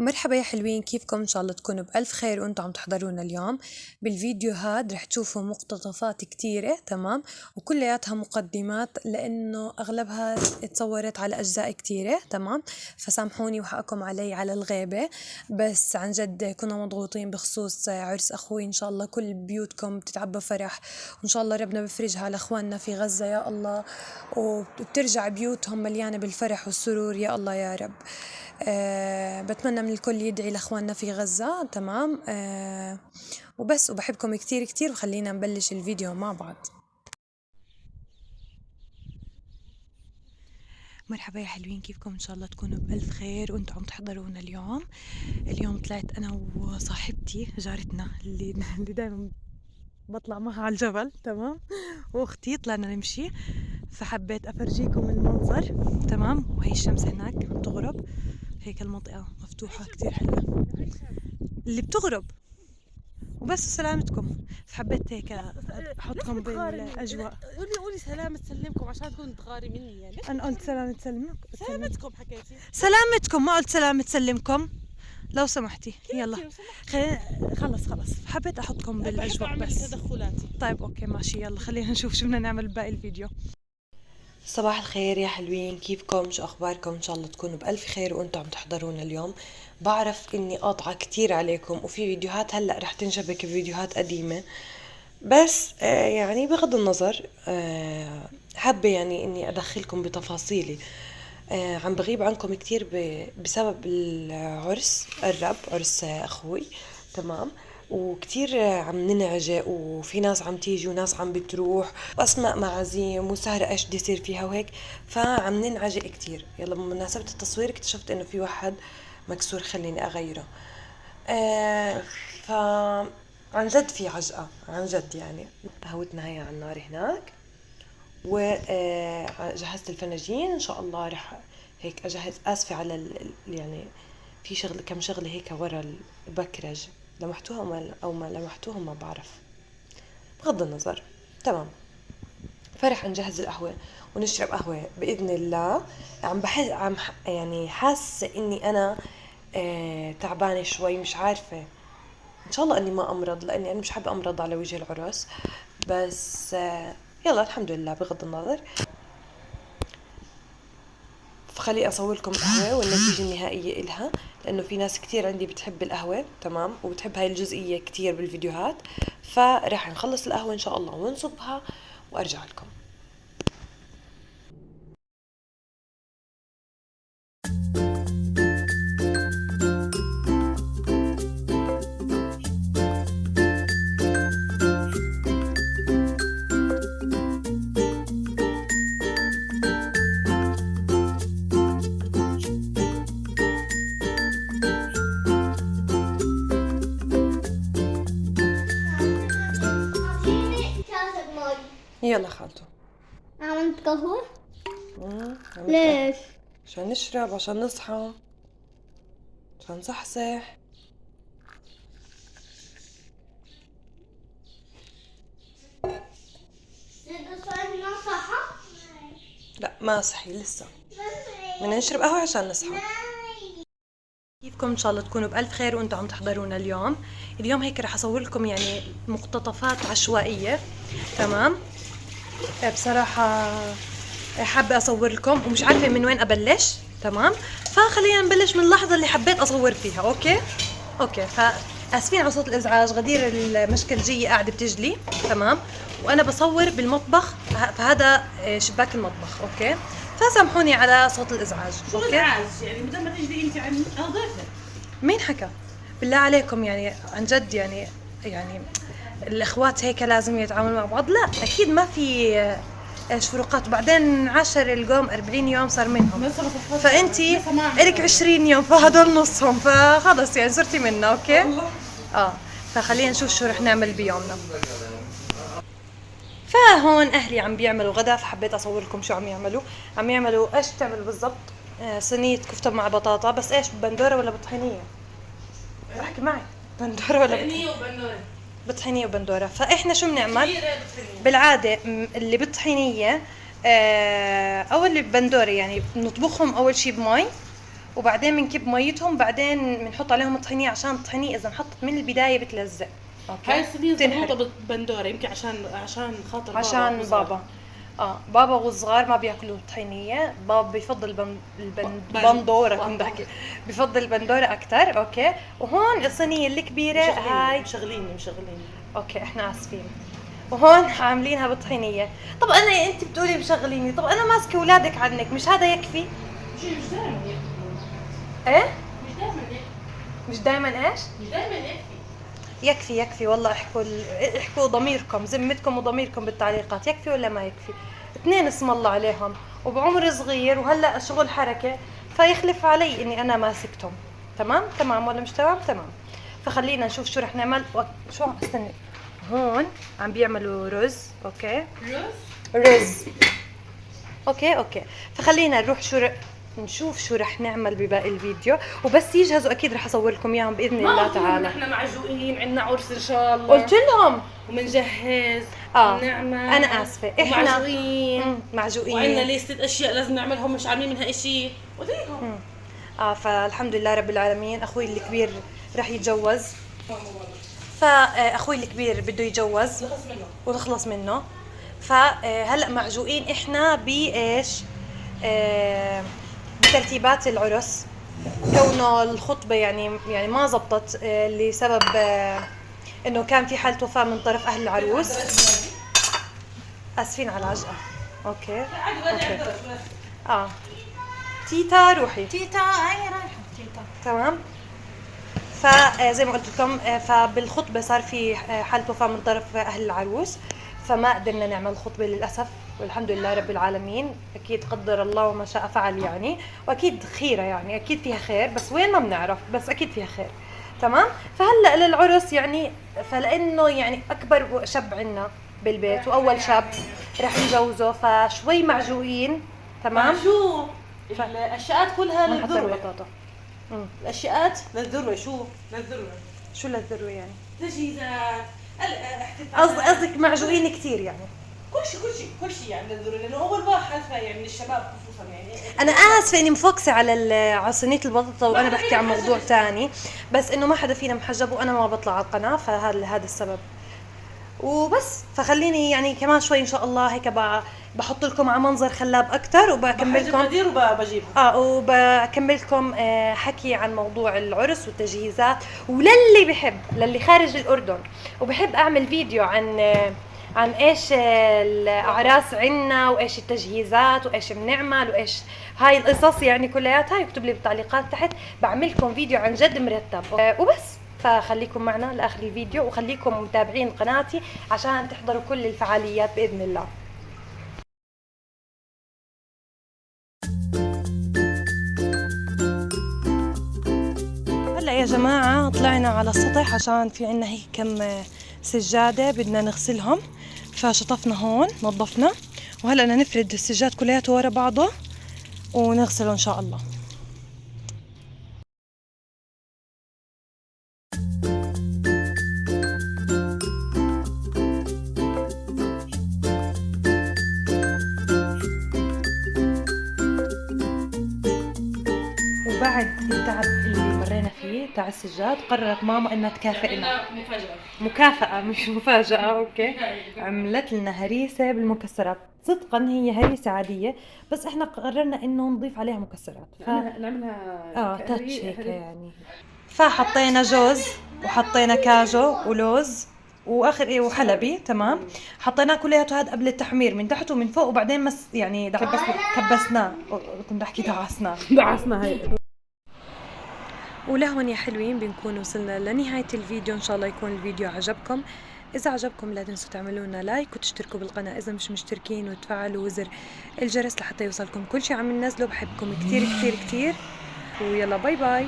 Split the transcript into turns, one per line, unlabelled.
مرحبا يا حلوين، كيفكم؟ إن شاء الله تكونوا بألف خير وأنتم عم تحضرونا اليوم. بالفيديو هاد رح تشوفوا مقتطفات كتيرة، تمام، وكلياتها مقدمات لأنه أغلبها اتصورت على أجزاء كتيرة، تمام. فسامحوني وحقكم علي على الغيبة، بس عن جد كنا مضغوطين بخصوص عرس أخوي. إن شاء الله كل بيوتكم تتعبى فرح، وإن شاء الله ربنا بفرجها على أخواننا في غزة يا الله، وبترجع بيوتهم مليانة بالفرح والسرور يا الله يا رب. بتمنى من الكل يدعي لأخواننا في غزة، تمام. وبس، وبحبكم كتير كتير، وخلينا نبلش الفيديو مع بعض. مرحبا يا حلوين، كيفكم؟ إن شاء الله تكونوا بألف خير وأنتم عم تحضرونا اليوم طلعت أنا وصاحبتي جارتنا اللي دايما بطلع معها على الجبل، تمام، واختي طلعنا نمشي، فحبيت افرجيكم المنظر، تمام. وهي الشمس هناك عم تغرب، هيك المنطقة مفتوحة كتير حلوة اللي بتغرب، وبس سلامتكم. فحبيت هيك احطكم بالاجواء.
قولي سلامة تسلمكم عشان تكون تغاري مني يعني.
انا قلت سلامة تسلمك.
سلامتكم حكيتي.
سلامتكم، ما قلت سلامة تسلمكم لو سمحتي. يلا خلص حبيت احطكم بالاجواء بس.
تدخلاتي.
طيب اوكي ماشي، يلا خلينا نشوف شو بدنا نعمل بباقي الفيديو. صباح الخير يا حلوين، كيفكم؟ شو اخباركم؟ ان شاء الله تكونوا بالف خير وانتم عم تحضرونا اليوم. بعرف اني قاطعه كتير عليكم، وفي فيديوهات هلا رح تنشبك بفيديوهات قديمه، بس يعني بغض النظر حابه يعني اني ادخلكم بتفاصيلي. عم بغيب عنكم كتير بسبب العرس الرب، عرس اخوي، تمام. وكتير عم ننعجق، وفي ناس عم تيجي وناس عم بتروح، واسماء معازيم وسهرة ايش بدي يصير فيها وهيك، فعم ننعجق كتير. يلا بمناسبة التصوير اكتشفت انه في واحد مكسور، خليني اغيره. ف عن جد في عجقة، عن جد يعني. قهوتنا هي على النار هناك، وجهزت الفناجين. ان شاء الله رح هيك اجهز. اسفة على يعني في شغل، كم شغله هيك ورا البكرج، لمحتوها او ما لمحتوها ما بعرف، بغض النظر، تمام. فرح نجهز القهوة ونشرب قهوة بإذن الله. عم بحس يعني حاسة إني أنا تعبانة شوي، مش عارفة. إن شاء الله إني ما أمرض، لأني أنا مش حابة أمرض على وجه العرس، بس يلا الحمد لله بغض النظر. فخلي اصور لكم قهوة والنتيجة النهائية إلها، لانه في ناس كتير عندي بتحب القهوة، تمام، وبتحب هاي الجزئية كتير بالفيديوهات. فراح نخلص القهوة ان شاء الله ونصبها وارجع لكم. يلا خالته.
عملت قهوة؟
عملت
ليش؟
قهوة عشان نشرب، عشان نصحى، عشان نصحصح. لا ما صحي لسه، بدنا نشرب قهوة عشان نصحى. كيفكم؟ ان شاء الله تكونوا بألف خير وانتم عم تحضرونا اليوم هيك رح اصور لكم يعني مقتطفات عشوائية، تمام. بصراحة حابة اصور لكم ومش عارفة من وين ابلش، تمام. فخلينا نبلش من اللحظة اللي حبيت اصور فيها. اوكي فاسفين على صوت الازعاج، غدير المشكلجية قاعدة بتجلي، تمام، وانا بصور بالمطبخ، فهذا شباك المطبخ، اوكي. فسامحوني على صوت الازعاج.
اوكي يعني بدل ما تجري انت عن ضيفك.
مين حكى؟ بالله عليكم، يعني عن جد يعني الاخوات هيك لازم يتعاملوا مع بعض؟ لا اكيد ما في ايش فروقات. وبعدين 10 القوم 40 يوم صار منهم، فانتي الك 20 يوم، فهدول نصهم، فخلص يعني صرتي منا. اوكي فخلينا نشوف شو رح نعمل بيومنا. فهون اهلي عم بيعملوا غدا، فحبيت اصور لكم شو عم يعملوا ايش بتعملوا بالضبط؟ صينية كفتة مع بطاطا، بس ايش بندورة ولا بطحينية؟ احكي معي. بندورة ولا
وبندورة؟
بطحينية وبندورة. فاحنا شو بنعمل بالعادة؟ اللي بالطحينية او اللي ببندورة يعني بنطبخهم اول شي بمي، وبعدين بنكب ميتهم، بعدين بنحط عليهم الطحينيه عشان الطحينيه اذا انحطت من البدايه بتلزق. اوكي،
هاي الصينيه
بتنحرق.
مربوطه بالبندوره، يمكن عشان خاطر بابا
عشان
وصغار.
بابا بابا والصغار ما بياكلوا الطحينيه. بابا بيفضل البندوره، كنت بحكي بفضل البندوره اكثر. اوكي، وهون الصينيه الكبيره هاي
مشغليني.
اوكي احنا اسفين. وهون عاملينها بالطحينيه. طب انا انت بتقولي مشغليني، طب انا ماسكه اولادك عنك، مش هذا يكفي؟
مش دائما
ايه
مش دائما
مش دائما ايش؟ يكفي والله. احكوا ضميركم، ذمتكم وضميركم بالتعليقات، يكفي ولا ما يكفي؟ اثنين اسم الله عليهم وبعمر صغير وهلا شغل حركه، فيخلف علي اني انا ماسكتهم. تمام ولا مش تمام؟ تمام. فخلينا نشوف شو رح نعمل. شو استني، هون عم بيعملوا رز. اوكي، رز. اوكي، فخلينا نروح نشوف شو رح نعمل بباقي الفيديو، وبس يجهزوا اكيد رح اصور لكم اياهم باذن الله تعالى.
احنا معجوقين، عندنا عرس ان شاء الله،
قلت لهم
ومنجهز نعمل.
انا اسفه، احنا
معجوقين
معجوقين
وعندنا ليستة اشياء لازم نعملهم، مش عاملين منها اشي. قلت لكم
فالحمد لله رب العالمين. اخوي الكبير رح يتجوز، فاخوي الكبير بده يتجوز ونخلص منه. فهلا معجوقين احنا بايش؟ بترتيبات العرس، كونه الخطبه يعني ما زبطت لسبب انه كان في حاله وفاه من طرف اهل العروس. اسفين على العجقه. اوكي تيتا روحي،
تيتا هاي رايحة تيتا.
تمام. فزي ما قلت لكم فبالخطبه صار في حاله وفاه من طرف اهل العروس، فما قدرنا نعمل خطبه للاسف، والحمد لله رب العالمين. اكيد قدر الله وما شاء فعل يعني، واكيد خيره يعني، اكيد فيها خير، بس وين ما بنعرف، بس اكيد فيها خير. تمام. فهلا للعرس يعني، فلانه يعني اكبر شاب عندنا بالبيت واول شاب رح نجوزه، فشوي معجوقين. تمام.
شو الاشياءات كلها
نحط
للذروة،
البطاطا.
الاشياءات للذروة. شو
للذروه يعني؟
تجهيزات، الاحتفالات.
قصدك معجوقين كثير يعني؟
كل شيء يعني للذروة، لانه اول واحد يعني من الشباب خصوصا يعني.
انا اسفه اني مفوكسه على صينيه البطاطا وانا بحكي عن موضوع ثاني، بس انه ما حدا فينا محجب وانا ما بطلع على القناه، فهذا السبب وبس. فخليني يعني كمان شوي ان شاء الله هيك بحط لكم على منظر خلاب اكثر، وبكمل لكم
بدير وبجيبه
وبكمل لكم حكي عن موضوع العرس والتجهيزات. للي خارج الاردن وبحب اعمل فيديو عن ايش الاعراس عنا، وايش التجهيزات، وايش بنعمل، وايش هاي القصص يعني كلياتها، يكتب لي بالتعليقات تحت، بعمل لكم فيديو عن جد مرتب. وبس. فخليكم معنا لاخر الفيديو، وخليكم متابعين قناتي عشان تحضروا كل الفعاليات باذن الله. هلا يا جماعه طلعنا على السطح عشان في عنا هيك كم سجاده بدنا نغسلهم، فشطفنا هون نظفنا، وهلا بدنا نفرد السجاد كلياته ورا بعضه ونغسله ان شاء الله. وبعد التعب اللي مرينا فيه تاع السجاد، قررت ماما انها تكافئنا. مكافأة مش مفاجأة. اوكي، عملت لنا هريسة بالمكسرات. صدقا هي هريسة عادية، بس احنا قررنا انه نضيف عليها مكسرات.
نعملها
تاتش هيك يعني. فحطينا جوز وحطينا كاجو ولوز واخر وحلبي. تمام. حطيناه كلياته هذا قبل التحمير من تحت ومن فوق، وبعدين يعني كبسناه. كنت احكي دعسناه
هاي.
ولهون يا حلوين بنكون وصلنا لنهاية الفيديو. ان شاء الله يكون الفيديو عجبكم. اذا عجبكم لا تنسوا تعملوا لنا لايك وتشتركوا بالقناة اذا مش مشتركين، وتفعلوا زر الجرس لحتى يوصلكم كل شيء عم ننزله. بحبكم كتير كتير كتير، ويلا باي باي.